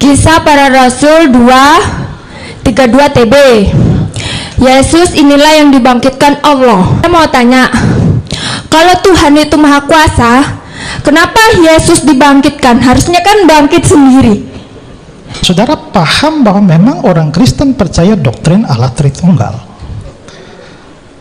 Kisah Para Rasul 2:32 TB. Yesus inilah yang dibangkitkan Allah. Saya mau tanya, kalau Tuhan itu Maha Kuasa, kenapa Yesus dibangkitkan? Harusnya kan bangkit sendiri. Saudara paham bahwa memang orang Kristen percaya doktrin Allah Tritunggal.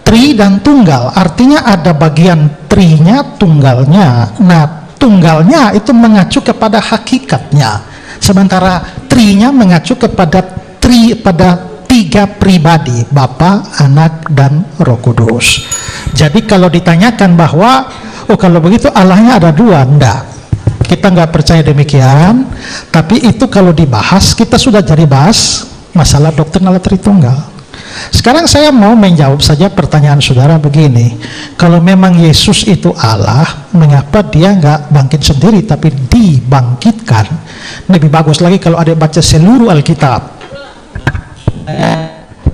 Tri dan tunggal, artinya ada bagian trinya, tunggalnya. Nah, tunggalnya itu mengacu kepada hakikatnya, sementara trinya mengacu kepada tiga pribadi, Bapa, Anak, dan Roh Kudus. Jadi kalau ditanyakan bahwa kalau begitu Allahnya ada dua, enggak. Kita nggak percaya demikian. Tapi itu kalau dibahas, kita sudah jadi bahas masalah doktrin Allah Tritunggal. Sekarang saya mau menjawab saja pertanyaan saudara begini. Kalau memang Yesus itu Allah, mengapa dia nggak bangkit sendiri tapi dibangkitkan? Lebih bagus lagi kalau ada baca seluruh Alkitab.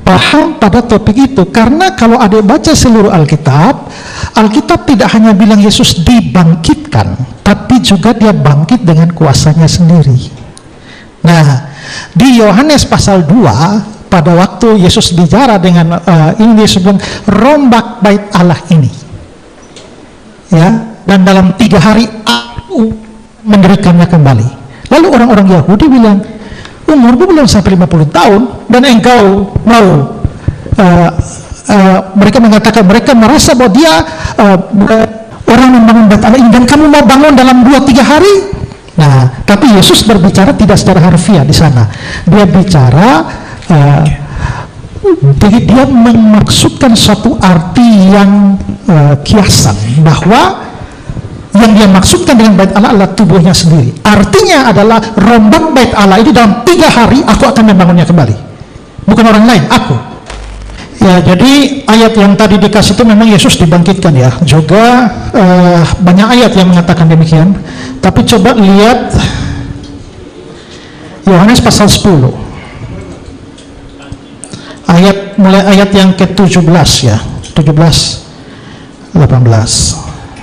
Paham pada topik itu, karena kalau ada baca seluruh Alkitab, Alkitab tidak hanya bilang Yesus dibangkitkan, tapi juga dia bangkit dengan kuasanya sendiri. Nah, di Yohanes pasal 2, pada waktu Yesus bicara dengan ini disebut rombak bait Allah ini, ya, dan dalam 3 hari aku mendirikannya kembali. Lalu orang-orang Yahudi bilang, umurmu belum sampai 50 tahun dan engkau mau mereka mengatakan, mereka merasa bahwa dia orang membangun bait Allah ini dan kamu mau bangun dalam 2-3 hari. Nah, tapi Yesus berbicara tidak secara harfiah di sana. Dia bicara dia memaksudkan suatu arti yang kiasan, bahwa yang dia maksudkan dengan bait Allah adalah tubuhnya sendiri. Artinya adalah rombak bait Allah ini dalam 3 hari aku akan membangunnya kembali, bukan orang lain, aku. Ya, jadi ayat yang tadi dikasih itu memang Yesus dibangkitkan ya. Juga banyak ayat yang mengatakan demikian. Tapi coba lihat Yohanes pasal 10. Mulai ayat yang ke-17 ya. 17 18.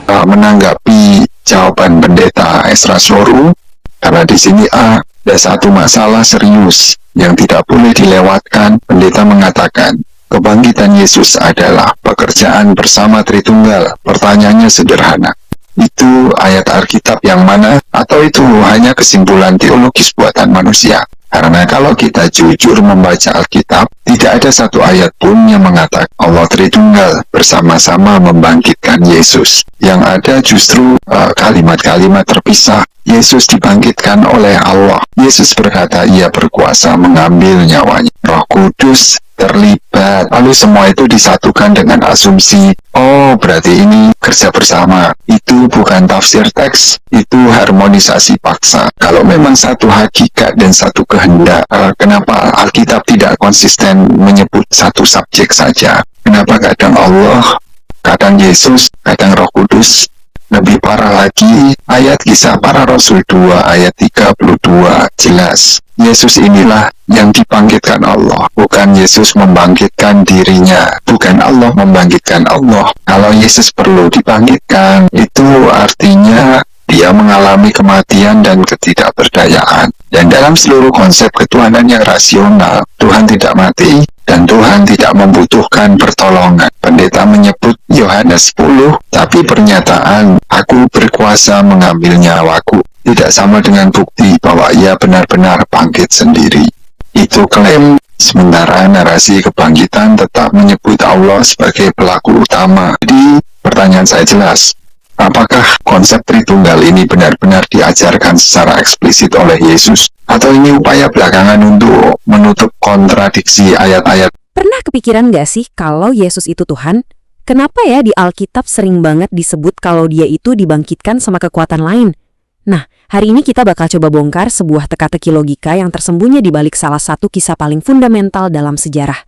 Menanggapi jawaban pendeta Ezra Soru, karena di sini ada satu masalah serius yang tidak boleh dilewatkan. Pendeta mengatakan kebangkitan Yesus adalah pekerjaan bersama Tritunggal. Pertanyaannya sederhana, itu ayat Alkitab yang mana, atau itu hanya kesimpulan teologis buatan manusia? Karena kalau kita jujur membaca Alkitab, tidak ada satu ayat pun yang mengatakan Allah Tritunggal bersama-sama membangkitkan Yesus. Yang ada justru kalimat-kalimat terpisah. Yesus dibangkitkan oleh Allah. Yesus berkata ia berkuasa mengambil nyawanya. Roh Kudus terlibat. Lalu semua itu disatukan dengan asumsi, oh berarti ini kerja bersama. Itu bukan tafsir teks, itu harmonisasi paksa. Kalau memang satu hakikat dan satu kehendak, kenapa Alkitab tidak konsisten menyebut satu subjek saja? Kenapa kadang Allah, kadang Yesus, kadang Roh Kudus? Lebih parah lagi, ayat Kisah Para Rasul 2 ayat 32 jelas. Yesus inilah yang dibangkitkan Allah, bukan Yesus membangkitkan dirinya, bukan Allah membangkitkan Allah. Kalau Yesus perlu dibangkitkan, itu artinya dia mengalami kematian dan ketidakberdayaan. Dan dalam seluruh konsep ketuhanan yang rasional, Tuhan tidak mati dan Tuhan tidak membutuhkan pertolongan. Pendeta menyebut Yohanes 10, tapi pernyataan aku berkuasa mengambil nyawaku tidak sama dengan bukti bahwa ia benar-benar bangkit sendiri. Itu klaim, sementara narasi kebangkitan tetap menyebut Allah sebagai pelaku utama. Jadi pertanyaan saya jelas, apakah konsep Tritunggal ini benar-benar diajarkan secara eksplisit oleh Yesus? Atau ini upaya belakangan untuk menutup kontradiksi ayat-ayat? Pernah kepikiran gak sih kalau Yesus itu Tuhan? Kenapa ya di Alkitab sering banget disebut kalau dia itu dibangkitkan sama kekuatan lain? Nah, hari ini kita bakal coba bongkar sebuah teka-teki logika yang tersembunyi di balik salah satu kisah paling fundamental dalam sejarah.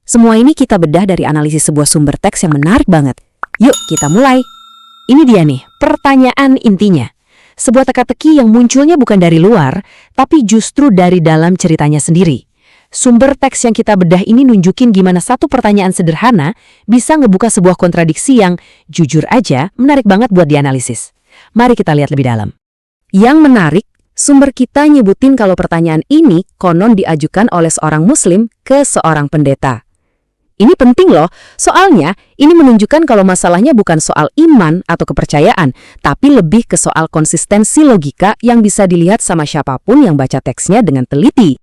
Semua ini kita bedah dari analisis sebuah sumber teks yang menarik banget. Yuk, kita mulai. Ini dia nih, pertanyaan intinya. Sebuah teka-teki yang munculnya bukan dari luar, tapi justru dari dalam ceritanya sendiri. Sumber teks yang kita bedah ini nunjukin gimana satu pertanyaan sederhana bisa ngebuka sebuah kontradiksi yang, jujur aja, menarik banget buat dianalisis. Mari kita lihat lebih dalam. Yang menarik, Sumber kita nyebutin kalau pertanyaan ini konon diajukan oleh seorang muslim ke seorang pendeta. Ini penting loh, soalnya ini menunjukkan kalau masalahnya bukan soal iman atau kepercayaan, tapi lebih ke soal konsistensi logika yang bisa dilihat sama siapapun yang baca teksnya dengan teliti.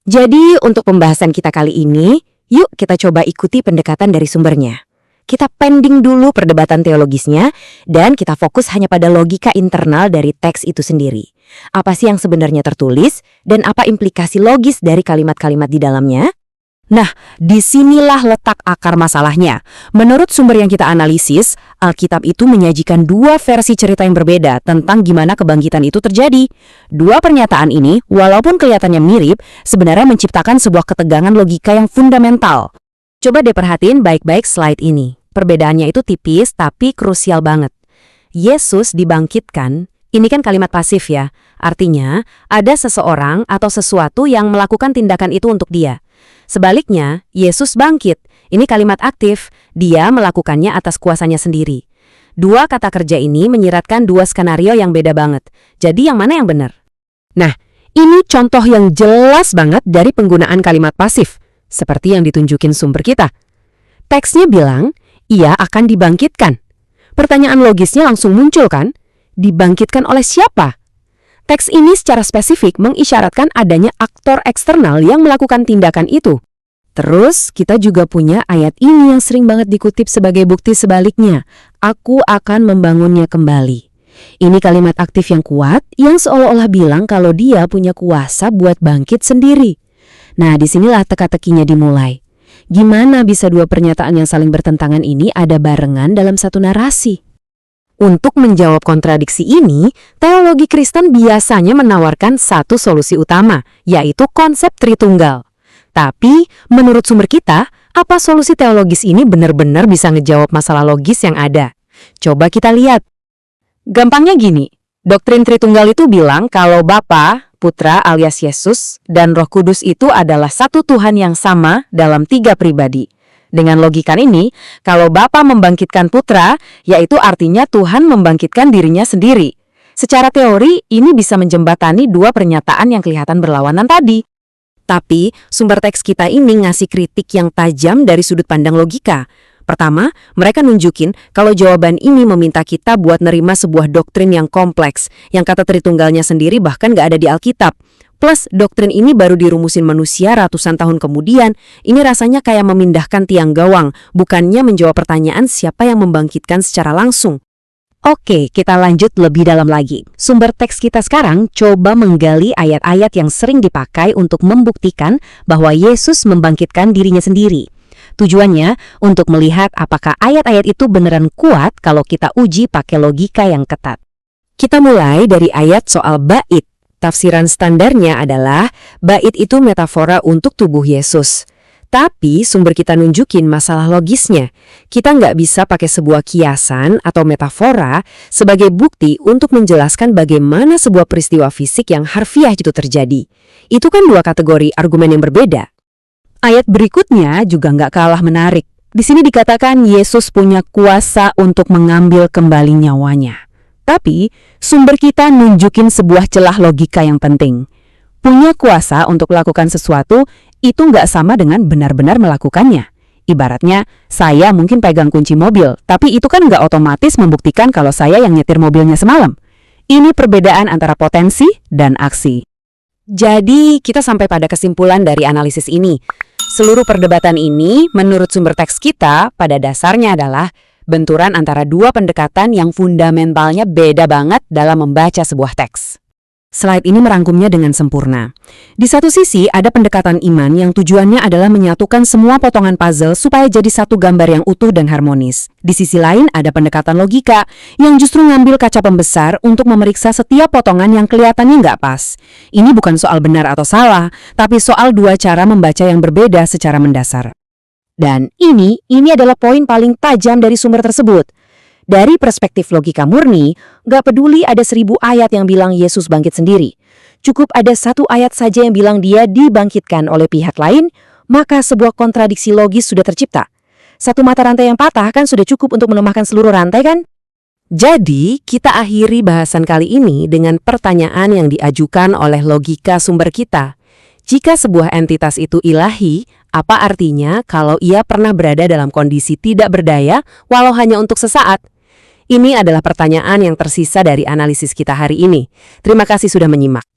Jadi untuk pembahasan kita kali ini, yuk kita coba ikuti pendekatan dari sumbernya. Kita pending dulu perdebatan teologisnya, dan kita fokus hanya pada logika internal dari teks itu sendiri. Apa sih yang sebenarnya tertulis, dan apa implikasi logis dari kalimat-kalimat di dalamnya? Nah, disinilah letak akar masalahnya. Menurut sumber yang kita analisis, Alkitab itu menyajikan dua versi cerita yang berbeda tentang gimana kebangkitan itu terjadi. Dua pernyataan ini, walaupun kelihatannya mirip, sebenarnya menciptakan sebuah ketegangan logika yang fundamental. Coba deh perhatiin baik-baik slide ini. Perbedaannya itu tipis tapi krusial banget. Yesus dibangkitkan, ini kan kalimat pasif ya. Artinya, ada seseorang atau sesuatu yang melakukan tindakan itu untuk dia. Sebaliknya, Yesus bangkit. Ini kalimat aktif, dia melakukannya atas kuasanya sendiri. Dua kata kerja ini menyiratkan dua skenario yang beda banget. Jadi yang mana yang benar? Nah, ini contoh yang jelas banget dari penggunaan kalimat pasif, seperti yang ditunjukin sumber kita. Teksnya bilang, ia akan dibangkitkan. Pertanyaan logisnya langsung muncul kan? Dibangkitkan oleh siapa? Teks ini secara spesifik mengisyaratkan adanya aktor eksternal yang melakukan tindakan itu. Terus, kita juga punya ayat ini yang sering banget dikutip sebagai bukti sebaliknya. Aku akan membangunnya kembali. Ini kalimat aktif yang kuat yang seolah-olah bilang kalau dia punya kuasa buat bangkit sendiri. Nah, disinilah teka-tekinya dimulai. Gimana bisa dua pernyataan yang saling bertentangan ini ada barengan dalam satu narasi? Untuk menjawab kontradiksi ini, teologi Kristen biasanya menawarkan satu solusi utama, yaitu konsep Tritunggal. Tapi, menurut sumber kita, apa solusi teologis ini benar-benar bisa ngejawab masalah logis yang ada? Coba kita lihat. Gampangnya gini, doktrin Tritunggal itu bilang kalau Bapa, Putra alias Yesus, dan Roh Kudus itu adalah satu Tuhan yang sama dalam tiga pribadi. Dengan logika ini, kalau Bapa membangkitkan Putra, yaitu artinya Tuhan membangkitkan dirinya sendiri. Secara teori, ini bisa menjembatani dua pernyataan yang kelihatan berlawanan tadi. Tapi, sumber teks kita ini ngasih kritik yang tajam dari sudut pandang logika. Pertama, mereka nunjukin kalau jawaban ini meminta kita buat nerima sebuah doktrin yang kompleks, yang kata Tritunggalnya sendiri bahkan nggak ada di Alkitab. Plus, doktrin ini baru dirumusin manusia ratusan tahun kemudian. Ini rasanya kayak memindahkan tiang gawang, bukannya menjawab pertanyaan siapa yang membangkitkan secara langsung. Oke, kita lanjut lebih dalam lagi. Sumber teks kita sekarang coba menggali ayat-ayat yang sering dipakai untuk membuktikan bahwa Yesus membangkitkan dirinya sendiri. Tujuannya untuk melihat apakah ayat-ayat itu beneran kuat kalau kita uji pakai logika yang ketat. Kita mulai dari ayat soal bait. Tafsiran standarnya adalah bait itu metafora untuk tubuh Yesus. Tapi sumber kita nunjukin masalah logisnya. Kita nggak bisa pakai sebuah kiasan atau metafora sebagai bukti untuk menjelaskan bagaimana sebuah peristiwa fisik yang harfiah itu terjadi. Itu kan dua kategori argumen yang berbeda. Ayat berikutnya juga nggak kalah menarik. Di sini dikatakan Yesus punya kuasa untuk mengambil kembali nyawanya. Tapi, sumber kita nunjukin sebuah celah logika yang penting. Punya kuasa untuk melakukan sesuatu, itu nggak sama dengan benar-benar melakukannya. Ibaratnya, saya mungkin pegang kunci mobil, tapi itu kan nggak otomatis membuktikan kalau saya yang nyetir mobilnya semalam. Ini perbedaan antara potensi dan aksi. Jadi, kita sampai pada kesimpulan dari analisis ini. Seluruh perdebatan ini, menurut sumber teks kita, pada dasarnya adalah benturan antara dua pendekatan yang fundamentalnya beda banget dalam membaca sebuah teks. Slide ini merangkumnya dengan sempurna. Di satu sisi ada pendekatan iman yang tujuannya adalah menyatukan semua potongan puzzle supaya jadi satu gambar yang utuh dan harmonis. Di sisi lain ada pendekatan logika yang justru ngambil kaca pembesar untuk memeriksa setiap potongan yang kelihatannya nggak pas. Ini bukan soal benar atau salah, tapi soal dua cara membaca yang berbeda secara mendasar. Dan ini adalah poin paling tajam dari sumber tersebut. Dari perspektif logika murni, gak peduli ada 1000 ayat yang bilang Yesus bangkit sendiri. Cukup ada satu ayat saja yang bilang dia dibangkitkan oleh pihak lain, maka sebuah kontradiksi logis sudah tercipta. Satu mata rantai yang patah kan sudah cukup untuk melemahkan seluruh rantai kan? Jadi, kita akhiri bahasan kali ini dengan pertanyaan yang diajukan oleh logika sumber kita. Jika sebuah entitas itu ilahi, apa artinya kalau ia pernah berada dalam kondisi tidak berdaya walau hanya untuk sesaat? Ini adalah pertanyaan yang tersisa dari analisis kita hari ini. Terima kasih sudah menyimak.